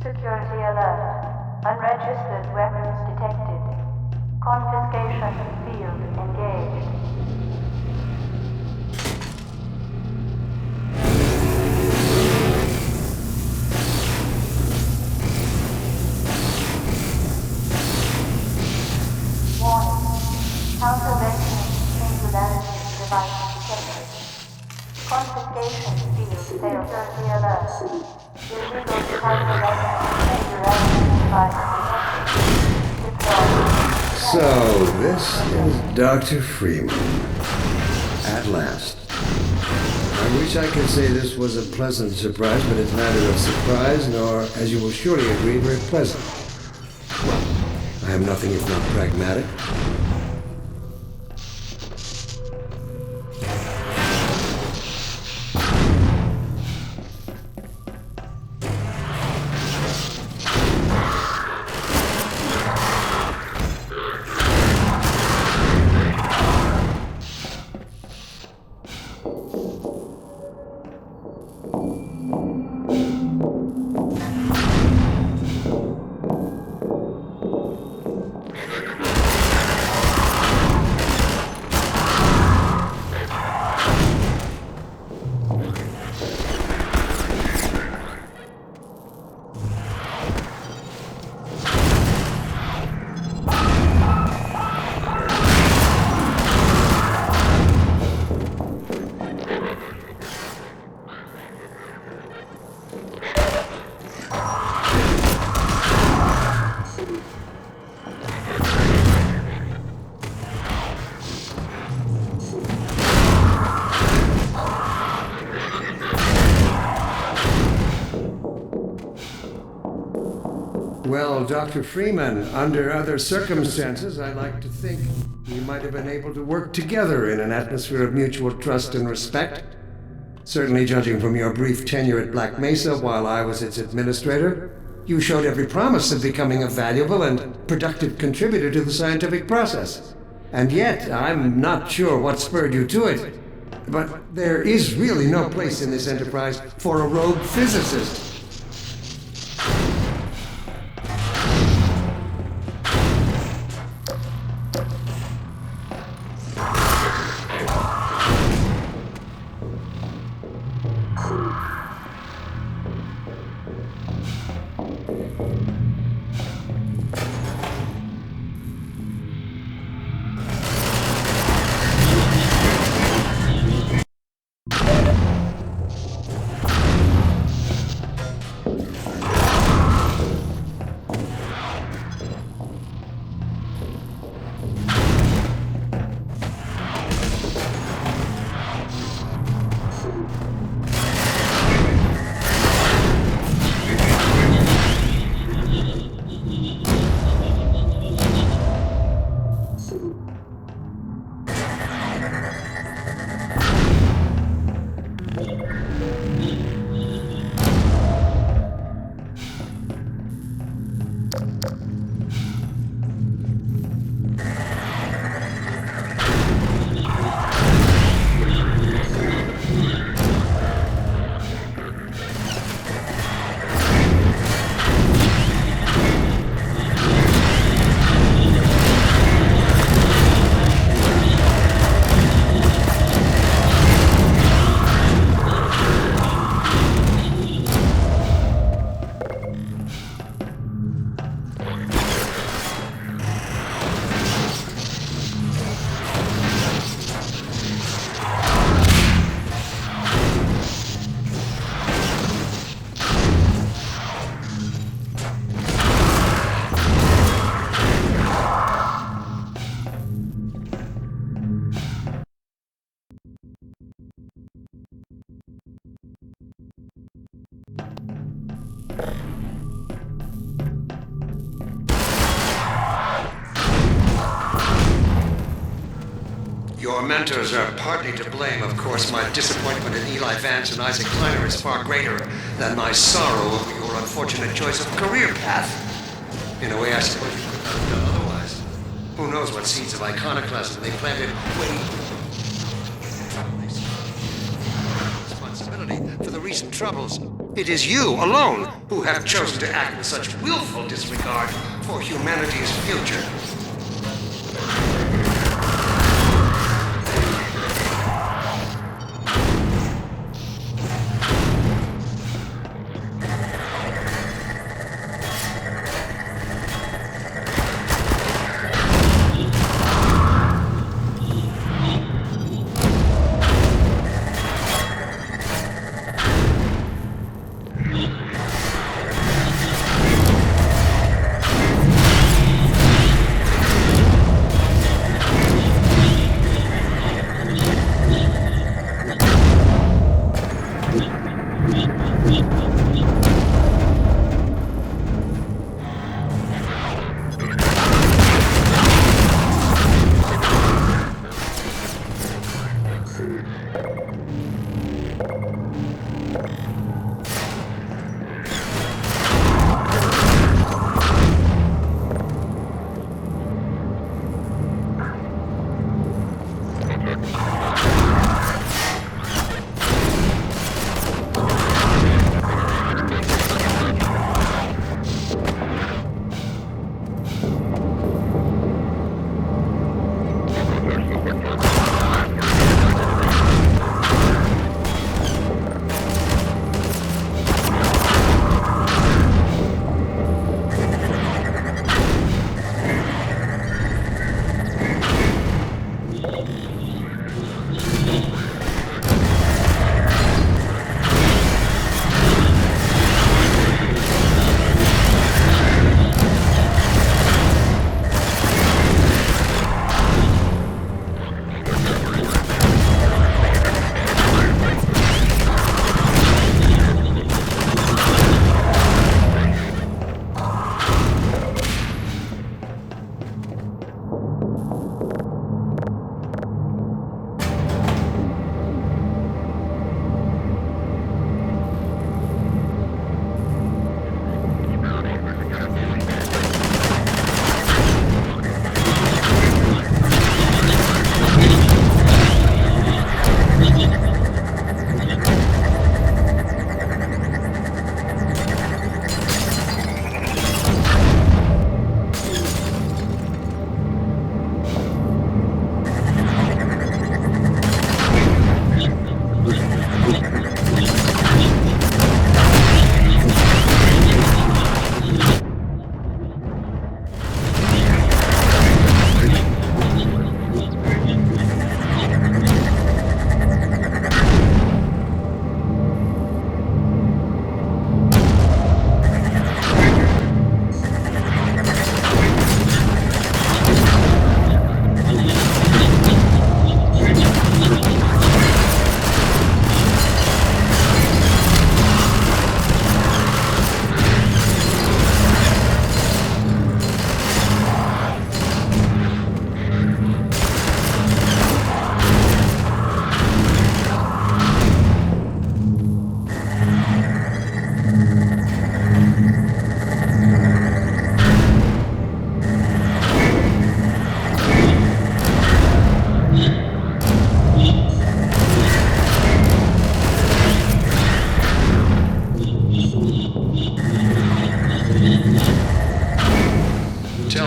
Security alert. Unregistered weapons detected. Confiscation field engaged. Warning. Countervectoring singularity device detected. Confiscation field failed. Security alert. Illegal countervectoring singularity device detected. So, this is Dr. Freeman. At last. I wish I could say this was a pleasant surprise, but it's neither a surprise nor, as you will surely agree, very pleasant. I am nothing if not pragmatic. Well, Dr. Freeman, under other circumstances, I like to think we might have been able to work together in an atmosphere of mutual trust and respect. Certainly, judging from your brief tenure at Black Mesa while I was its administrator, you showed every promise of becoming a valuable and productive contributor to the scientific process. And yet, I'm not sure what spurred you to it. But there is really no place in this enterprise for a rogue physicist. Your mentors are partly to blame, of course. My disappointment in Eli Vance and Isaac Kleiner is far greater than my sorrow over your unfortunate choice of career path. In a way, I suppose you could not have done otherwise. Who knows what seeds of iconoclasm they planted responsibility for the recent troubles. It is you alone who have chosen to act with such willful disregard for humanity's future.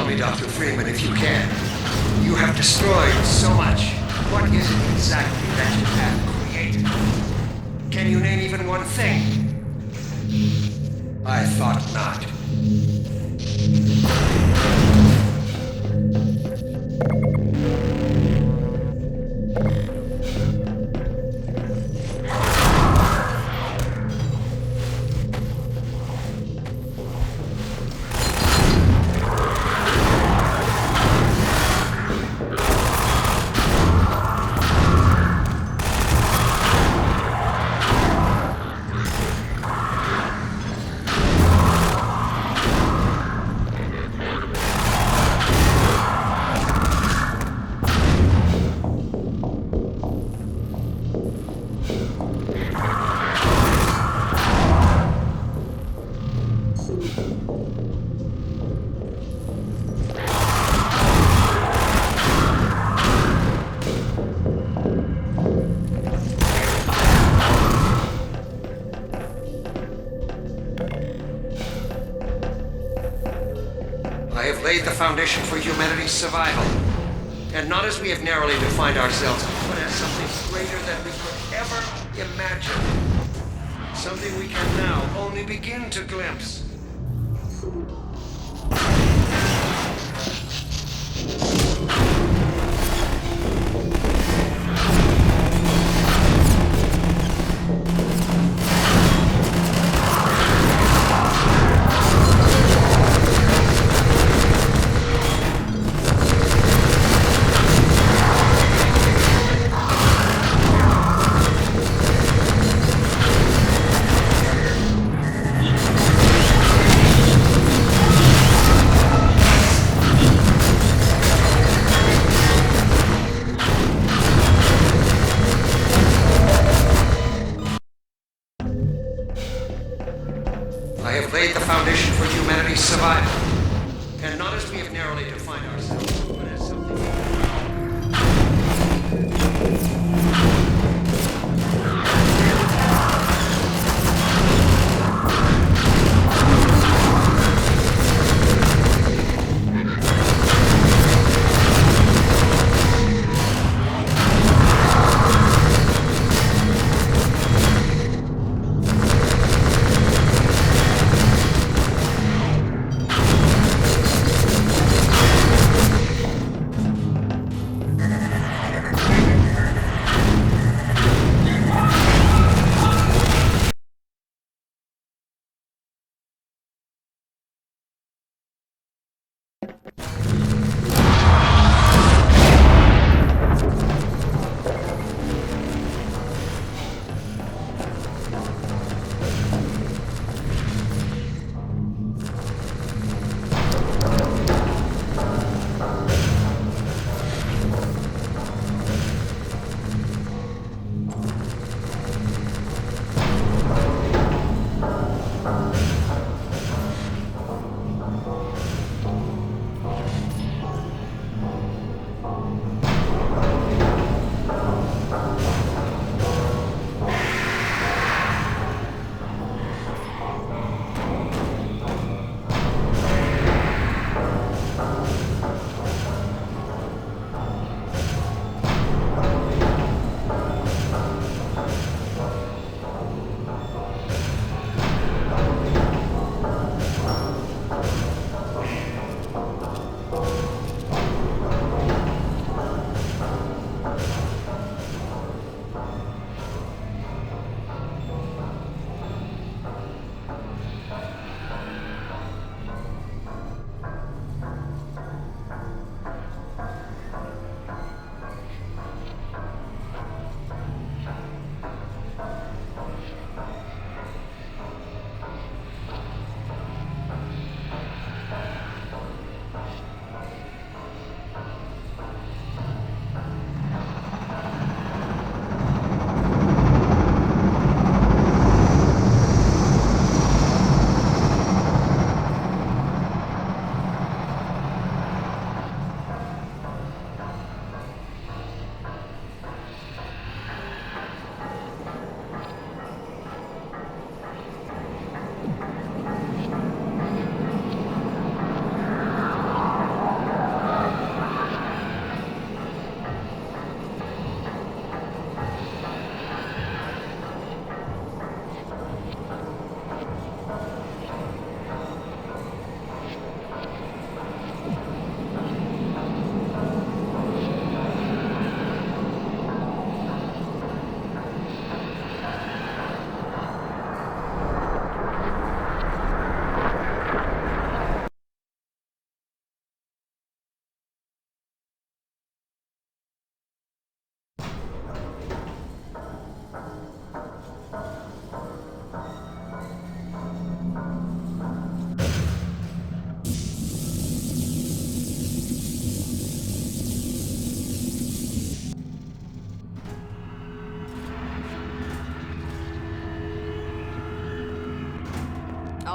Tell me, Dr. Freeman, if you can. You have destroyed so much. What is it exactly that you have created? Can you name even one thing? I thought not. I have laid the foundation for humanity's survival. And not as we have narrowly defined ourselves, but as something greater than we could ever imagine. Something we can now only begin to glimpse. I have laid the foundation for humanity's survival. And not as we have narrowly defined ourselves, but as something...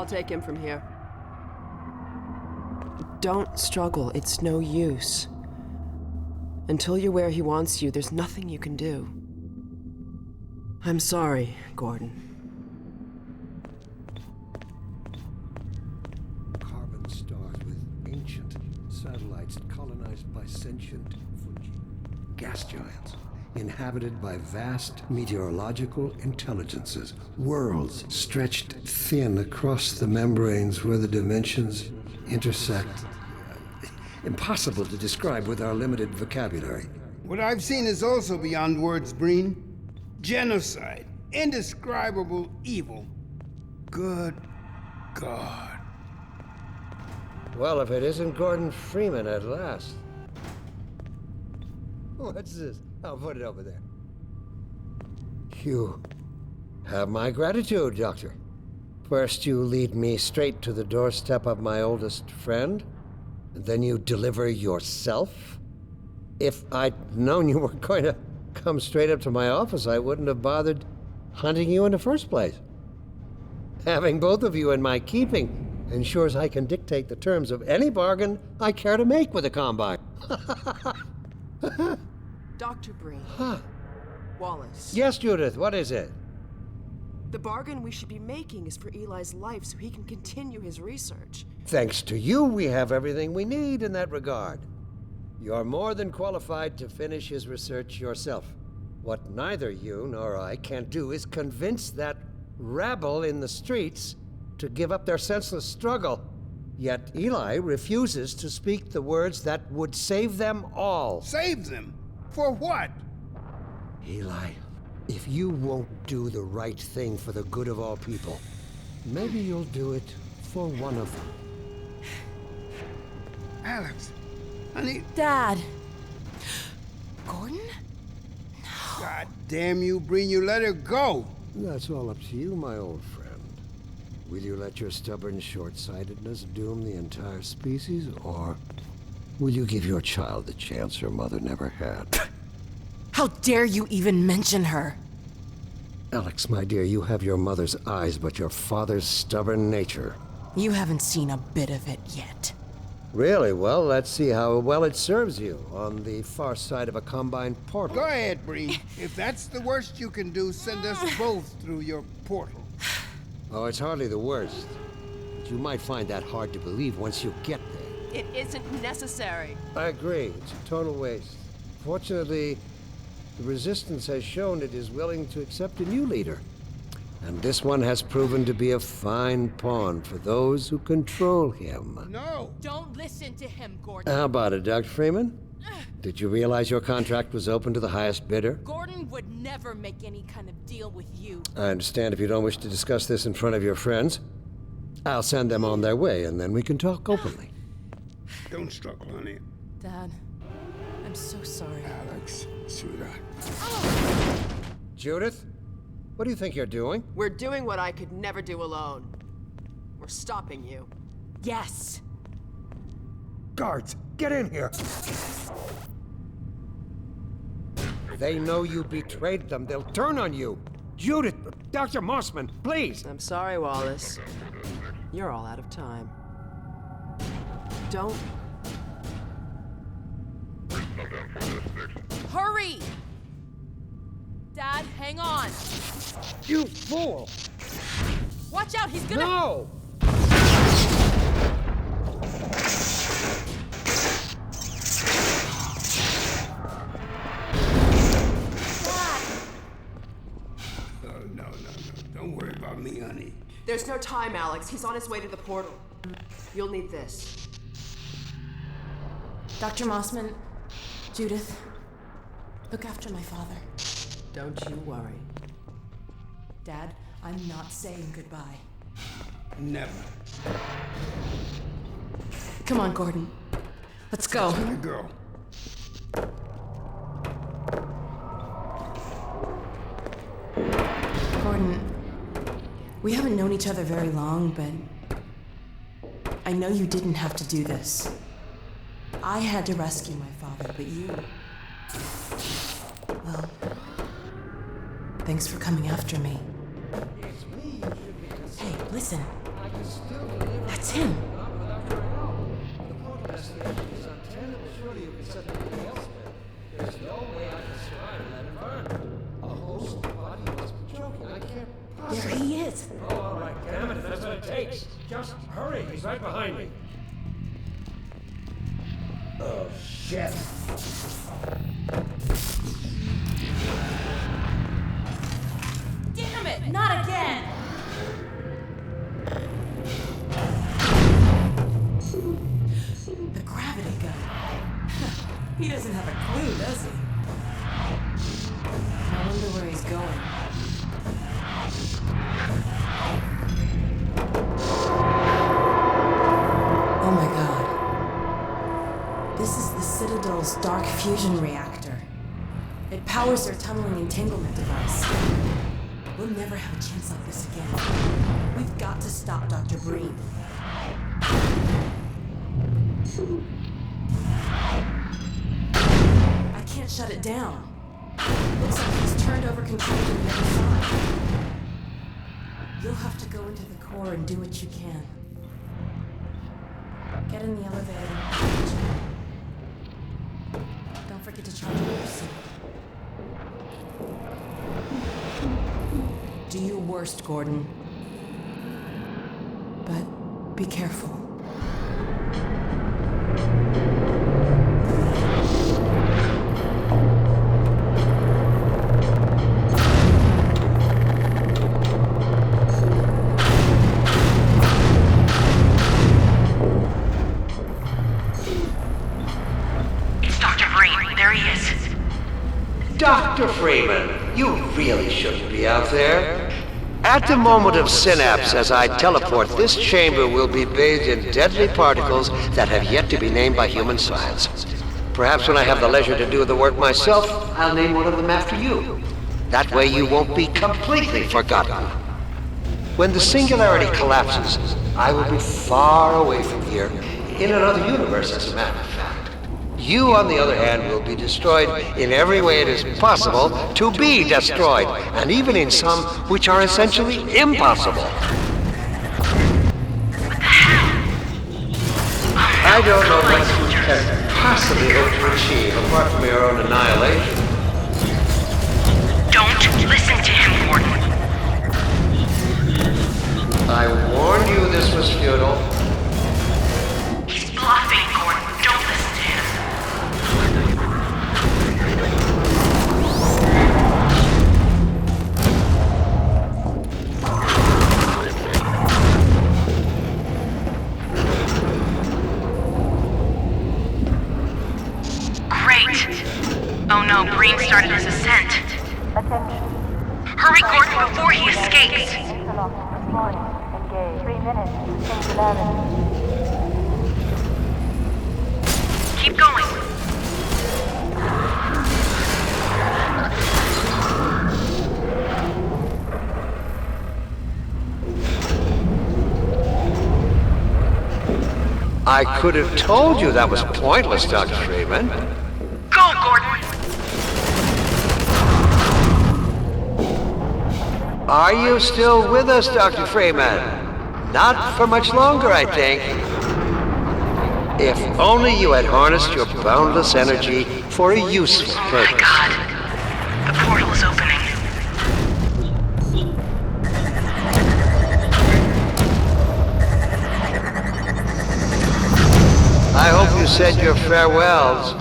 take him from here. Don't struggle. It's no use. Until you're where he wants you, there's nothing you can do. I'm sorry, Gordon. Carbon stars with ancient satellites colonized by sentient gas giants, inhabited by vast meteorological intelligences, worlds stretched thin across the membranes where the dimensions intersect. Impossible to describe with our limited vocabulary. What I've seen is also beyond words, Breen. Genocide, indescribable evil. Good God. Well, if it isn't Gordon Freeman at last. What's this? I'll put it over there. You have my gratitude, Doctor. First, you lead me straight to the doorstep of my oldest friend. Then you deliver yourself. If I'd known you were going to come straight up to my office, I wouldn't have bothered hunting you in the first place. Having both of you in my keeping ensures I can dictate the terms of any bargain I care to make with the Combine. Dr. Breen. Wallace. Yes, Judith, what is it? The bargain we should be making is for Eli's life so he can continue his research. Thanks to you, we have everything we need in that regard. You're more than qualified to finish his research yourself. What neither you nor I can do is convince that rabble in the streets to give up their senseless struggle. Yet Eli refuses to speak the words that would save them all. Save them? For what? Eli, if you won't do the right thing for the good of all people, maybe you'll do it for one of them. Alex, honey. Dad. Gordon? God damn you, Breen, you let her go. That's all up to you, my old friend. Will you let your stubborn short-sightedness doom the entire species, or will you give your child the chance her mother never had? How dare you even mention her? Alex, my dear, you have your mother's eyes, but your father's stubborn nature. You haven't seen a bit of it yet. Really? Well, let's see how well it serves you on the far side of a Combine portal. Go ahead, Breen. If that's the worst you can do, send us both through your portal. Oh, it's hardly the worst. But you might find that hard to believe once you get there. It isn't necessary. I agree. It's a total waste. Fortunately, the Resistance has shown it is willing to accept a new leader. And this one has proven to be a fine pawn for those who control him. No! Don't listen to him, Gordon. How about it, Dr. Freeman? Did you realize your contract was open to the highest bidder? Gordon would never make any kind of deal with you. I understand if you don't wish to discuss this in front of your friends. I'll send them on their way, and then we can talk openly. Don't struggle, honey. Dad, I'm so sorry. Alex, sweetheart. Judith, what do you think you're doing? We're doing what I could never do alone. We're stopping you. Yes. Guards, get in here! They know you betrayed them. They'll turn on you. Judith, Dr. Mossman, please! I'm sorry, Wallace. You're all out of time. Don't... Hurry! Dad, hang on. You fool! Watch out, he's gonna... No! No. Don't worry about me, honey. There's no time, Alex. He's on his way to the portal. You'll need this. Dr. Mossman, Judith, look after my father. Don't you worry. Dad, I'm not saying goodbye. Never. Come on, Gordon. Let's go. Good girl. Gordon, we haven't known each other very long, but I know you didn't have to do this. I had to rescue my father, but you... Well, thanks for coming after me. Hey, listen. That's him. There he is. Oh, all right, damn it, if that's what it takes. Just hurry, he's right behind me. Oh, shit. Damn it, not again! The gravity gun. He doesn't have a clue, does he? I wonder where he's going. Oh my god. This is the Citadel's dark fusion reactor. It powers their tunneling entanglement device. We'll never have a chance like this again. We've got to stop Dr. Breen. I can't shut it down. Looks like he's turned over control to the other side. You'll have to go into the core and do what you can. Get in the elevator. Don't forget to charge your suit. Do your worst, Gordon. But be careful. Dr. Freeman, you really shouldn't be out there. At the moment of synapse, as I teleport, this chamber will be bathed in deadly particles that have yet to be named by human science. Perhaps when I have the leisure to do the work myself, I'll name one of them after you. That way you won't be completely forgotten. When the singularity collapses, I will be far away from here, in another universe, as a matter of fact. You, on the other hand, will be destroyed in every way it is possible to be destroyed, and even in some which are essentially impossible. I don't know what you can possibly hope to achieve apart from your own annihilation. Don't listen to him, Gordon. I warned you this was futile. He's bluffing, Gordon. Don't listen to him. Oh no, Breen started his ascent. Hurry, Gordon, before he escapes! Interlock deployed. Engage. 3 minutes. Singularity. Keep going. I could have told you that was pointless, Dr. Freeman. Go, Gordon! Are you still with us, Dr. Freeman? Not for much longer, I think. If only you had harnessed your boundless energy for a useful purpose. Oh my god. The portal is opening. I hope you said your farewells.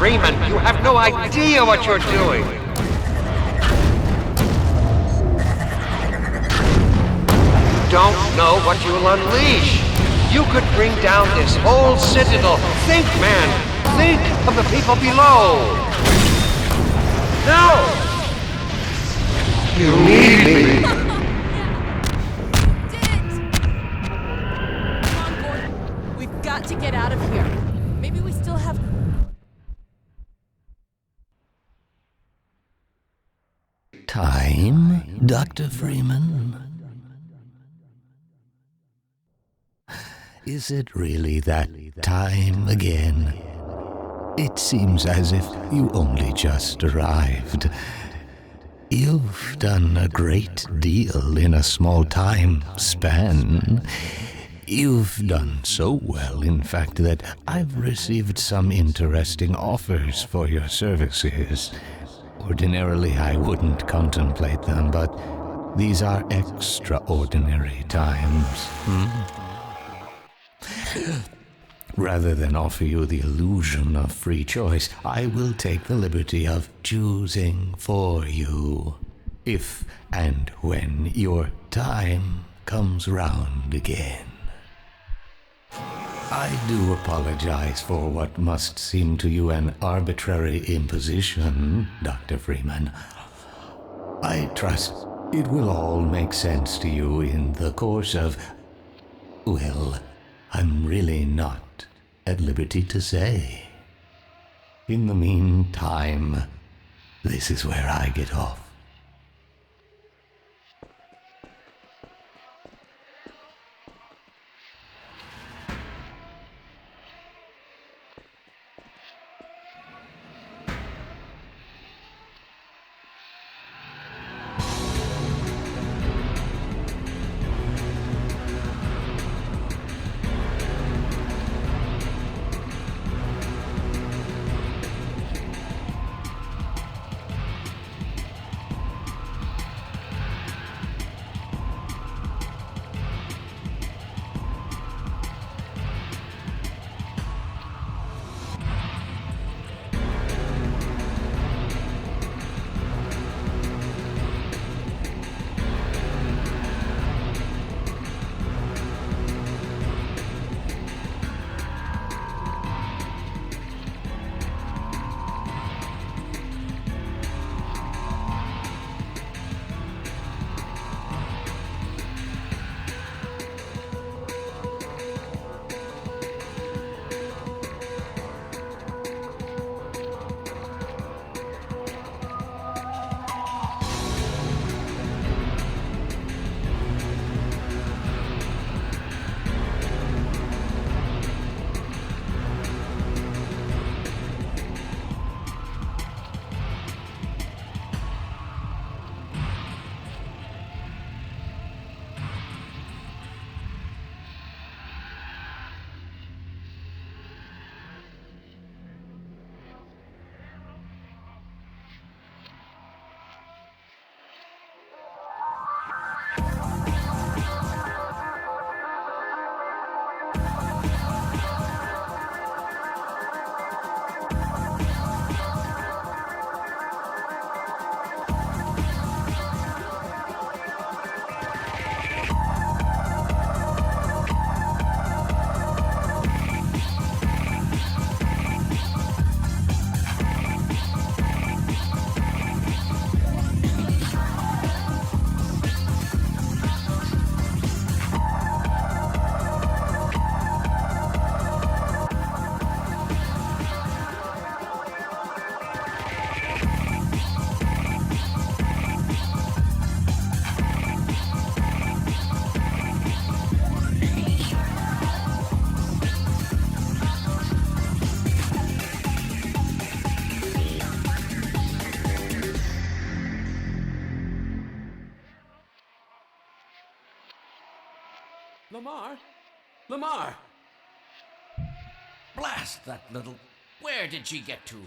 Freeman, you have no idea what you're doing. Don't know what you'll unleash. You could bring down this whole Citadel. Think, man. Think of the people below. No! You need me. Come on, Gordon. We've got to get out of here. Maybe we still have... Time, Dr. Freeman? Is it really that time again? It seems as if you only just arrived. You've done a great deal in a small time span. You've done so well, in fact, that I've received some interesting offers for your services. Ordinarily, I wouldn't contemplate them, but these are extraordinary times. Rather than offer you the illusion of free choice, I will take the liberty of choosing for you, if and when your time comes round again. I do apologize for what must seem to you an arbitrary imposition, Dr. Freeman. I trust it will all make sense to you in the course of... well, I'm really not at liberty to say. In the meantime, this is where I get off. Lamar? Lamar! Blast that little... Where did she get to?